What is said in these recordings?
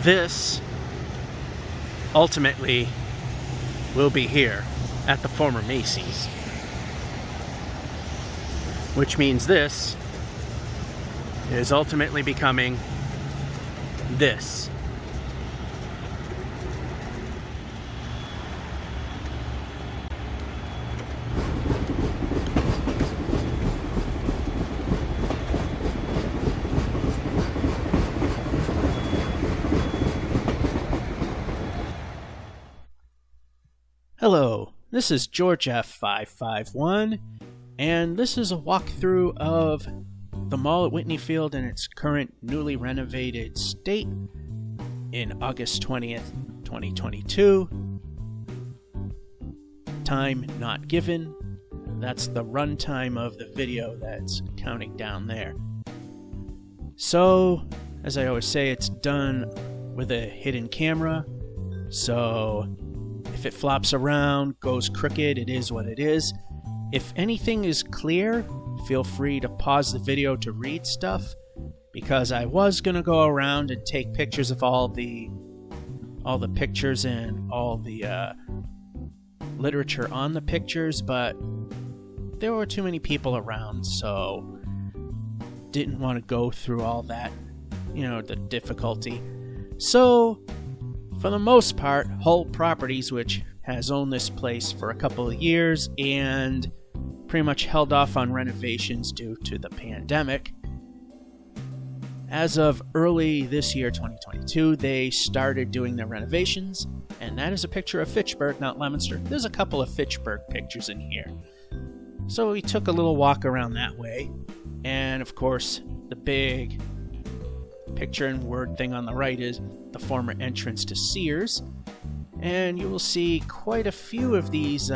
This ultimately will be here at the former Macy's, which means this is ultimately becoming this. Hello, this is George F551, and this is a walkthrough of the mall at Whitney Field in its current newly renovated state in August 20th, 2022. Time not given. That's the runtime of the video that's counting down there. So, as I always say, it's done with a hidden camera, so if it flops around, goes crooked, it is what it is. If anything is clear, feel free to pause the video to read stuff, because I was going to go around and take pictures of all the pictures and all the literature on the pictures, but there were too many people around, so didn't want to go through all that, the difficulty. So, for the most part, Hull Properties, which has owned this place for a couple of years and pretty much held off on renovations due to the pandemic, as of early this year, 2022, they started doing their renovations, and that is a picture of Fitchburg, not Leominster. There's a couple of Fitchburg pictures in here. So we took a little walk around that way, and of course, the big picture and word thing on the right is the former entrance to Sears, and you will see quite a few of these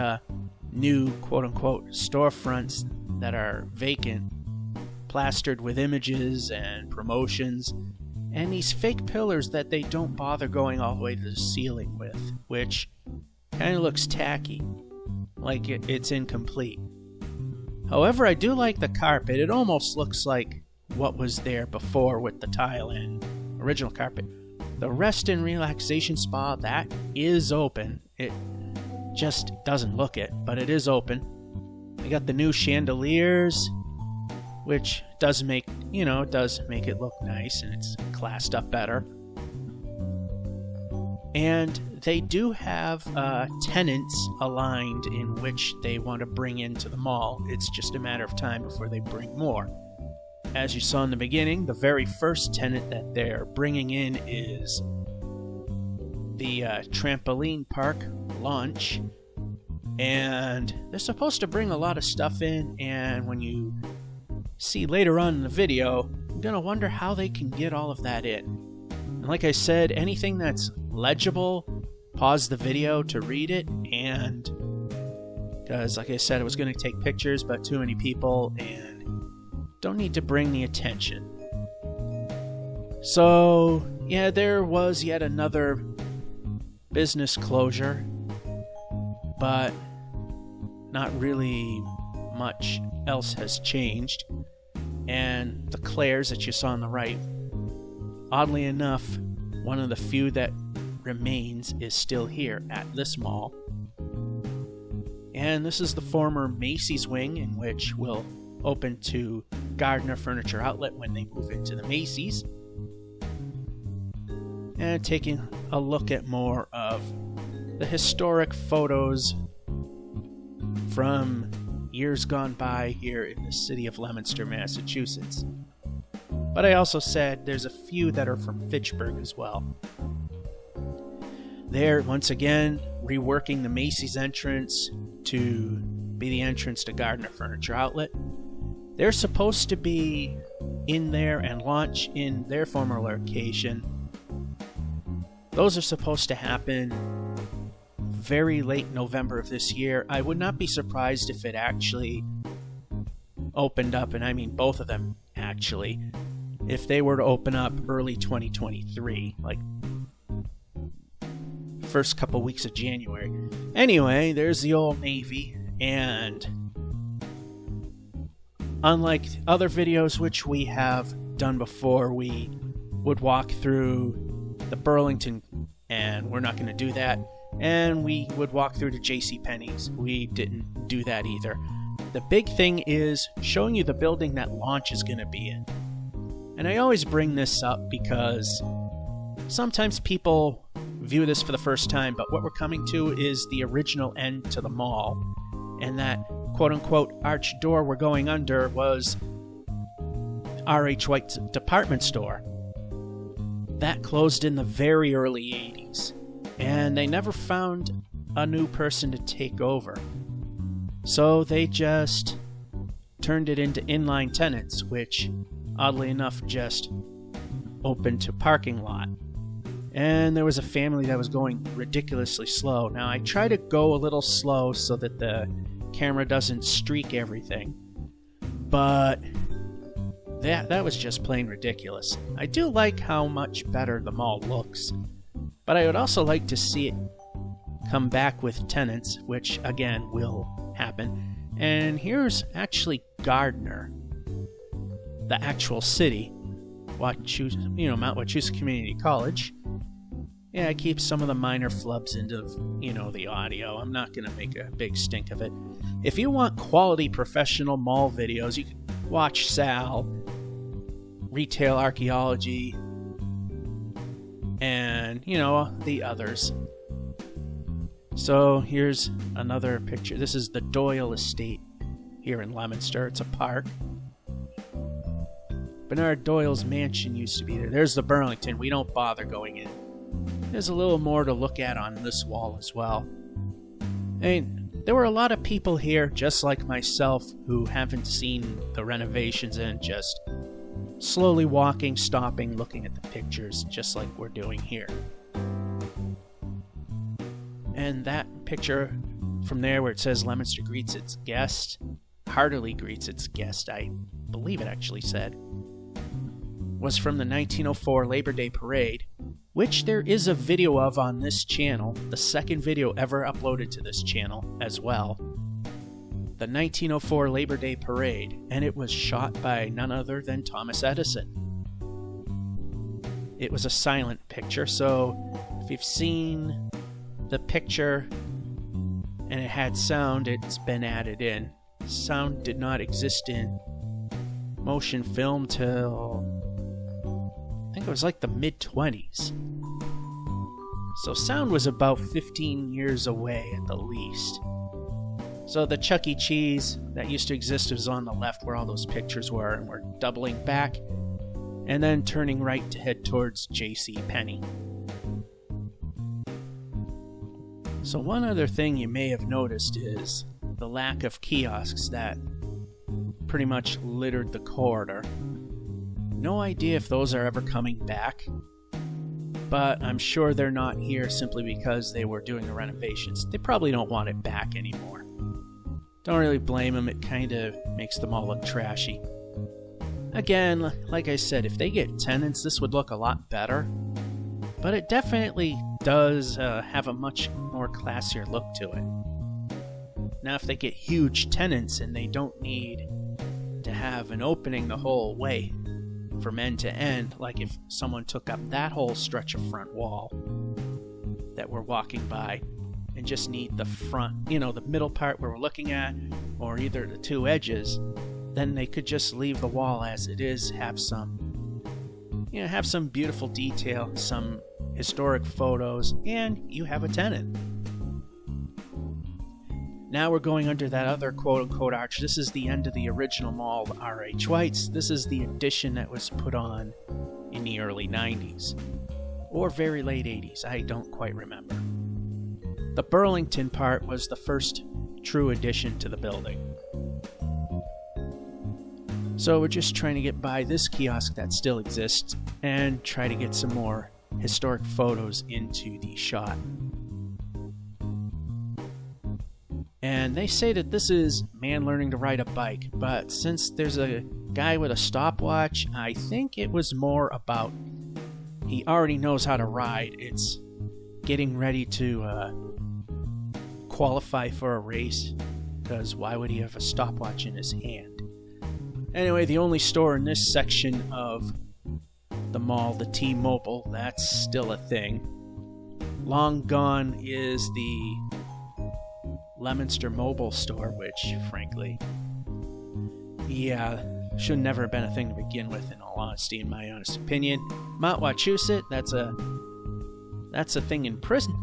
new quote-unquote storefronts that are vacant, plastered with images and promotions, and these fake pillars that they don't bother going all the way to the ceiling with, which kind of looks tacky, like it's incomplete. However, I do like the carpet. It almost looks like what was there before with the tile and original carpet. The rest and relaxation spa, that is open. It just doesn't look it, but it is open. We got the new chandeliers, which does make it look nice, and it's classed up better. And they do have tenants aligned in which they want to bring into the mall. It's just a matter of time before they bring more. As you saw in the beginning, the very first tenant that they're bringing in is the Trampoline Park launch, and they're supposed to bring a lot of stuff in, and when you see later on in the video, you're going to wonder how they can get all of that in. And like I said, anything that's legible, pause the video to read it, and because like I said, I was going to take pictures, but too many people, and don't need to bring the attention. So, yeah, there was yet another business closure, but not really much else has changed. And the Claire's that you saw on the right, oddly enough, one of the few that remains is still here at this mall. And this is the former Macy's wing, in which will open to Gardner Furniture outlet when they move into the Macy's. And taking a look at more of the historic photos from years gone by here in the city of Leominster, Massachusetts. But I also said there's a few that are from Fitchburg as well. They're once again reworking the Macy's entrance to be the entrance to Gardner Furniture outlet. They're supposed to be in there and launch in their former location. Those are supposed to happen very late November of this year. I would not be surprised if it actually opened up, and I mean both of them actually, if they were to open up early 2023, like first couple weeks of January. Anyway, there's the Old Navy, and unlike other videos which we have done before, we would walk through the Burlington, and we're not going to do that. And we would walk through to JCPenney's. We didn't do that either. The big thing is showing you the building that launch is going to be in. And I always bring this up because sometimes people view this for the first time, but what we're coming to is the original end to the mall. And that quote-unquote arched door we're going under was R.H. White's department store. That closed in the very early 80s, and they never found a new person to take over. So they just turned it into inline tenants, which, oddly enough, just opened to parking lot. And there was a family that was going ridiculously slow. Now, I try to go a little slow so that the camera doesn't streak everything, but that was just plain ridiculous. I do like how much better the mall looks, but I would also like to see it come back with tenants, which again will happen. And here's actually Gardner, the actual city, Mount Wachusett Community College. Yeah, I keep some of the minor flubs into, the audio. I'm not going to make a big stink of it. If you want quality professional mall videos, you can watch Sal, Retail Archaeology, and, the others. So here's another picture. This is the Doyle Estate here in Leominster. It's a park. Bernard Doyle's mansion used to be there. There's the Burlington. We don't bother going in. There's a little more to look at on this wall as well. There were a lot of people here, just like myself, who haven't seen the renovations and just slowly walking, stopping, looking at the pictures, just like we're doing here. And that picture from there where it says Leominster greets its guest, heartily greets its guest, I believe it actually said, was from the 1904 Labor Day Parade, which there is a video of on this channel, the second video ever uploaded to this channel as well. The 1904 Labor Day Parade, and it was shot by none other than Thomas Edison. It was a silent picture, so if you've seen the picture and it had sound, it's been added in. Sound did not exist in motion film till I think it was like the mid-20s. So sound was about 15 years away at the least. So the Chuck E. Cheese that used to exist was on the left where all those pictures were, and we're doubling back and then turning right to head towards JCPenney. So one other thing you may have noticed is the lack of kiosks that pretty much littered the corridor. No idea if those are ever coming back, but I'm sure they're not here simply because they were doing the renovations. They probably don't want it back anymore. Don't really blame them, it kind of makes them all look trashy. Again, like I said, if they get tenants, this would look a lot better, but it definitely does have a much more classier look to it. Now, if they get huge tenants and they don't need to have an opening the whole way from end to end, like if someone took up that whole stretch of front wall that we're walking by and just need the front, the middle part where we're looking at, or either the two edges, then they could just leave the wall as it is, have some beautiful detail, some historic photos, and you have a tenant. Now we're going under that other quote-unquote arch. This is the end of the original mall, R.H. White's. This is the addition that was put on in the early 90s. Or very late 80s, I don't quite remember. The Burlington part was the first true addition to the building. So we're just trying to get by this kiosk that still exists and try to get some more historic photos into the shot. And they say that this is man learning to ride a bike, but since there's a guy with a stopwatch, I think it was more about he already knows how to ride. It's getting ready to qualify for a race, because why would he have a stopwatch in his hand? Anyway, the only store in this section of the mall, the T-Mobile, that's still a thing. Long gone is the Leominster mobile store, which, frankly, yeah, should never have been a thing to begin with, in all honesty, in my honest opinion. Mount Wachusett, that's a thing in prison.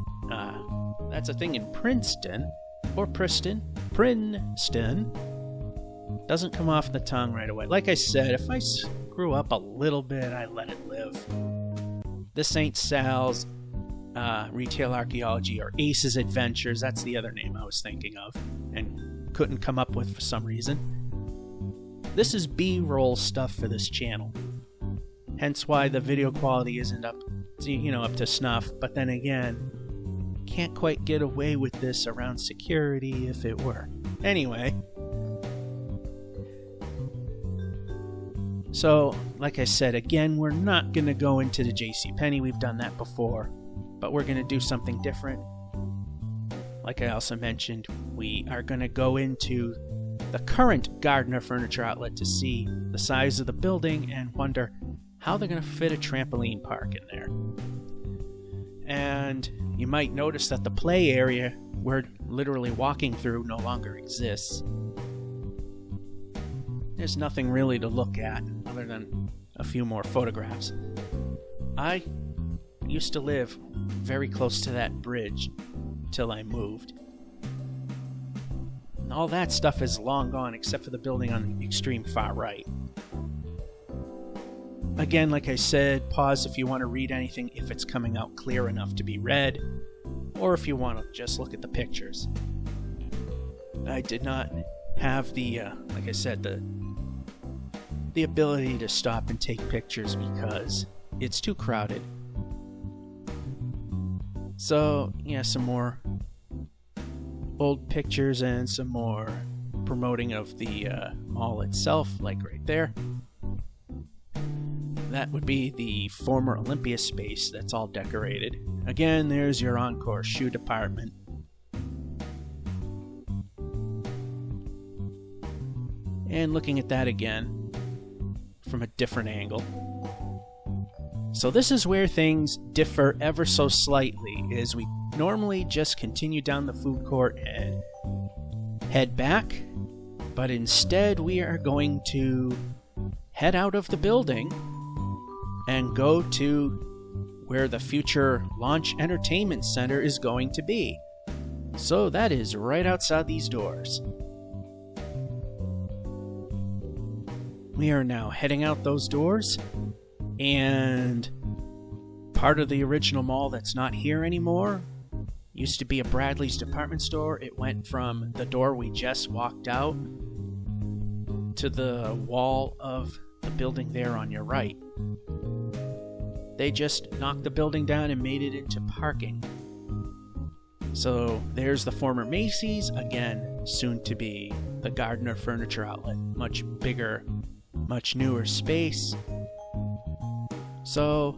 That's a thing in Princeton, or Princeton. Doesn't come off the tongue right away. Like I said, if I screw up a little bit, I let it live. This ain't Sal's Retail Archaeology or Ace's Adventures. That's the other name I was thinking of and couldn't come up with for some reason. This is B-roll stuff for this channel. Hence why the video quality isn't up to snuff. But then again, can't quite get away with this around security if it were. Anyway. So, like I said, again, we're not going to go into the JCPenney. We've done that before. But we're going to do something different. Like I also mentioned, we are going to go into the current Gardner Furniture outlet to see the size of the building and wonder how they're going to fit a trampoline park in there. And you might notice that the play area we're literally walking through no longer exists. There's nothing really to look at other than a few more photographs. I used to live very close to that bridge till I moved. And all that stuff is long gone except for the building on the extreme far right. Again, like I said, pause if you want to read anything if it's coming out clear enough to be read, or if you want to just look at the pictures. I did not have the, like I said, the ability to stop and take pictures because it's too crowded. So, yeah, some more old pictures and some more promoting of the mall itself, like right there. That would be the former Olympia space that's all decorated. Again, there's your Encore shoe department. And looking at that again from a different angle. So this is where things differ ever so slightly, is we normally just continue down the food court and head back, but instead we are going to head out of the building and go to where the future Launch Entertainment Center is going to be. So that is right outside these doors. We are now heading out those doors, and part of the original mall that's not here anymore used to be a Bradley's department store. It went from the door we just walked out to the wall of the building there on your right. They just knocked the building down and made it into parking. So there's the former Macy's, again, soon to be the Gardner Furniture outlet. Much bigger, much newer space. So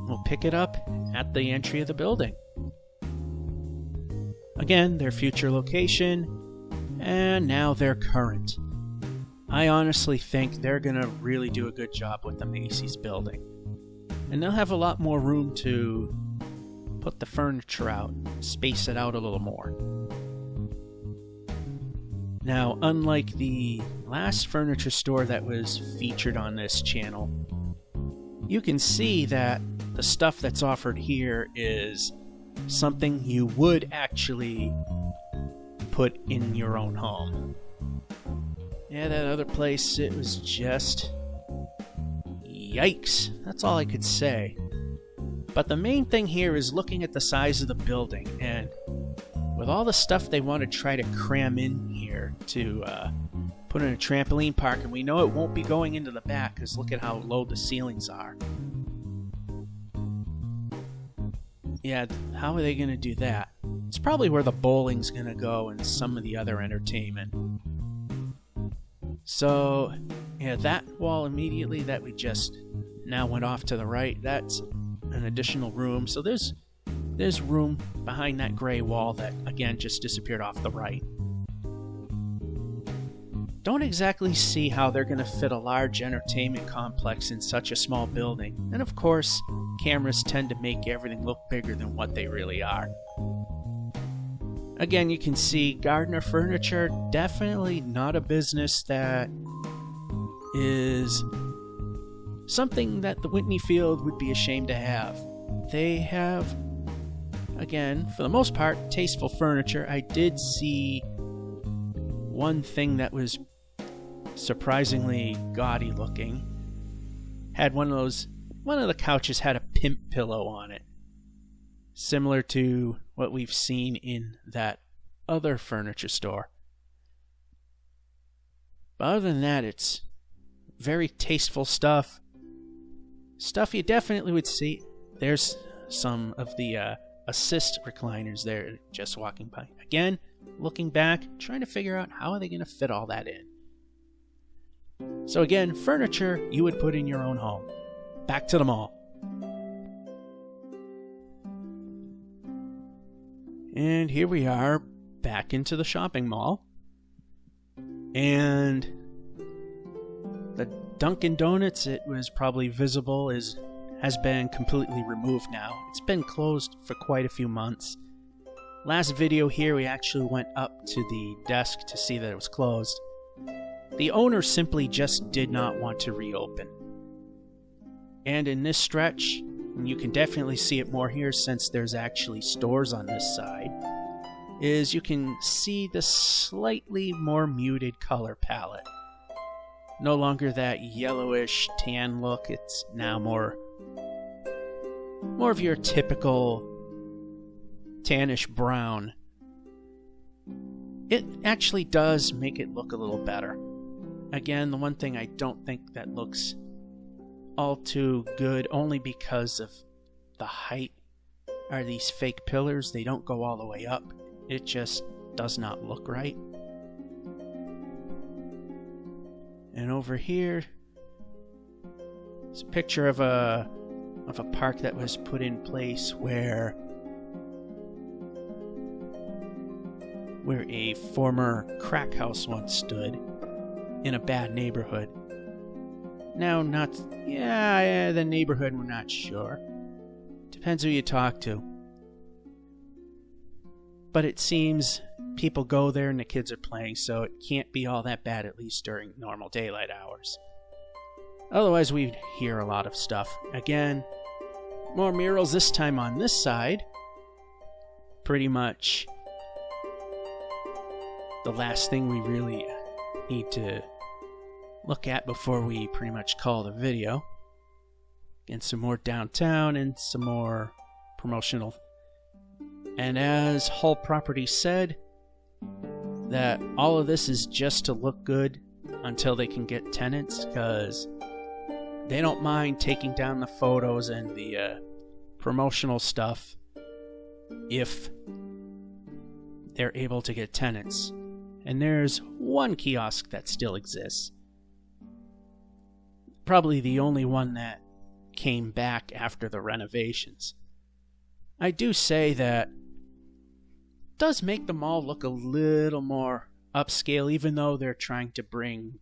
we'll pick it up at the entry of the building. Again, their future location, and now their current. I honestly think they're going to really do a good job with the Macy's building. And they'll have a lot more room to put the furniture out, space it out a little more. Now, unlike the last furniture store that was featured on this channel, you can see that the stuff that's offered here is something you would actually put in your own home. Yeah, that other place, it was just... yikes. That's all I could say. But the main thing here is looking at the size of the building, and with all the stuff they want to try to cram in here to put in a trampoline park, and we know it won't be going into the back because look at how low the ceilings are. Yeah, how are they going to do that? It's probably where the bowling's going to go and some of the other entertainment. So, yeah, that wall immediately that we just now went off to the right, that's an additional room. So there's room behind that gray wall that, again, just disappeared off the right. don't exactly see how they're going to fit a large entertainment complex in such a small building. And of course, cameras tend to make everything look bigger than what they really are. Again, you can see Gardner Furniture, definitely not a business that is something that the Whitney field would be ashamed to have. They have, again, for the most part, tasteful furniture. I did see one thing that was surprisingly gaudy looking. Had one of the couches had a pimp pillow on it, similar to what we've seen in that other furniture store. But other than that, it's very tasteful stuff. Stuff you definitely would see. There's some of the assist recliners there just walking by. Again, looking back, trying to figure out how are they going to fit all that in. So again, furniture you would put in your own home. Back to the mall. And here we are back into the shopping mall. And the Dunkin' Donuts, it was probably visible, has been completely removed now. It's been closed for quite a few months. Last video here, we actually went up to the desk to see that it was closed. The owner simply just did not want to reopen. And in this stretch, and you can definitely see it more here since there's actually stores on this side, is you can see the slightly more muted color palette. No longer that yellowish tan look, it's now more of your typical tannish brown. It actually does make it look a little better. Again, the one thing I don't think that looks all too good, only because of the height, are these fake pillars. They don't go all the way up. It just does not look right. And over here is a picture of a park that was put in place where a former crack house once stood in a bad neighborhood. Now, the neighborhood, we're not sure. Depends who you talk to. But it seems people go there and the kids are playing, so it can't be all that bad, at least during normal daylight hours. Otherwise, we'd hear a lot of stuff. Again, more murals this time on this side. Pretty much the last thing we really need to look at before we pretty much call the video. And some more downtown and some more promotional. And as Hull Properties said, that all of this is just to look good until they can get tenants, because they don't mind taking down the photos and the promotional stuff if they're able to get tenants. And there's one kiosk that still exists. Probably the only one that came back after the renovations. I do say that it does make the mall look a little more upscale, even though they're trying to bring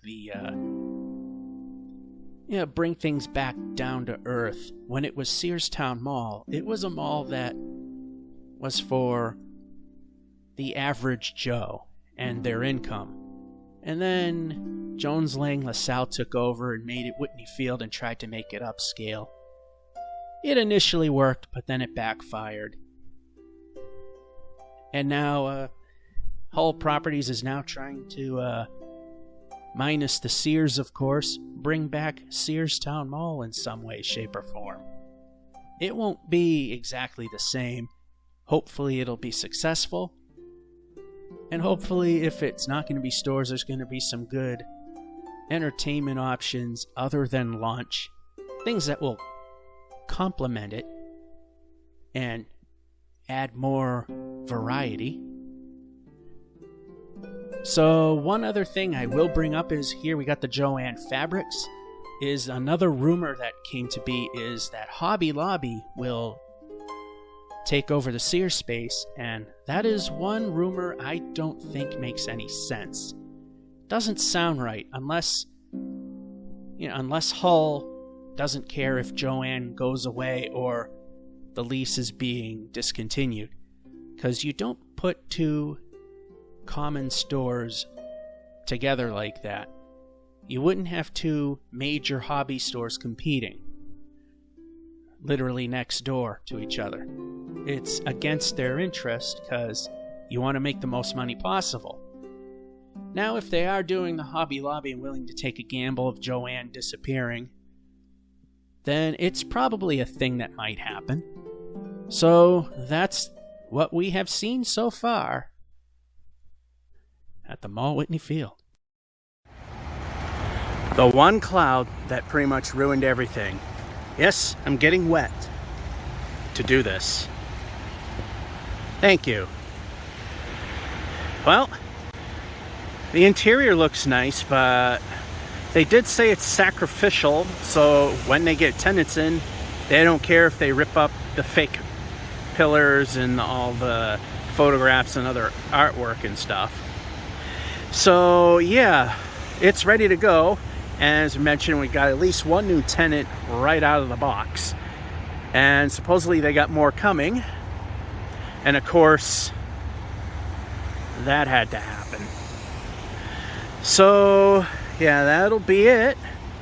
bring things back down to earth. When it was Searstown Mall, it was a mall that was for the average Joe and their income. And then Jones Lang LaSalle took over and made it Whitney Field and tried to make it upscale. It initially worked, but then it backfired. And now Hull Properties is now trying to, minus the Sears, of course, bring back Searstown Mall in some way, shape, or form. It won't be exactly the same. Hopefully it'll be successful. And hopefully, if it's not going to be stores, there's going to be some good entertainment options other than lunch. Things that will complement it and add more variety. So one other thing I will bring up is here we got the Joann Fabrics. Is another rumor that came to be is that Hobby Lobby will take over the Sears space, and that is one rumor I don't think makes any sense. doesn't sound right unless Hull doesn't care if Joanne goes away or the lease is being discontinued. Because you don't put two common stores together like that. You wouldn't have two major hobby stores competing, literally next door to each other. It's against their interest because you want to make the most money possible. Now, if they are doing the Hobby Lobby and willing to take a gamble of Joanne disappearing, then it's probably a thing that might happen. So that's what we have seen so far at the Mall Whitney Field. The one cloud that pretty much ruined everything. Yes, I'm getting wet to do this. Thank you. Well, the interior looks nice, but they did say it's sacrificial, so when they get tenants in, they don't care if they rip up the fake pillars and all the photographs and other artwork and stuff. So yeah, it's ready to go. As mentioned, we got at least one new tenant right out of the box, and supposedly they got more coming, and of course that had to happen. So yeah, that'll be it.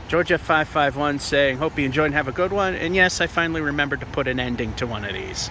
Georgia 551 saying, hope you enjoyed and have a good one. And yes, I finally remembered to put an ending to one of these.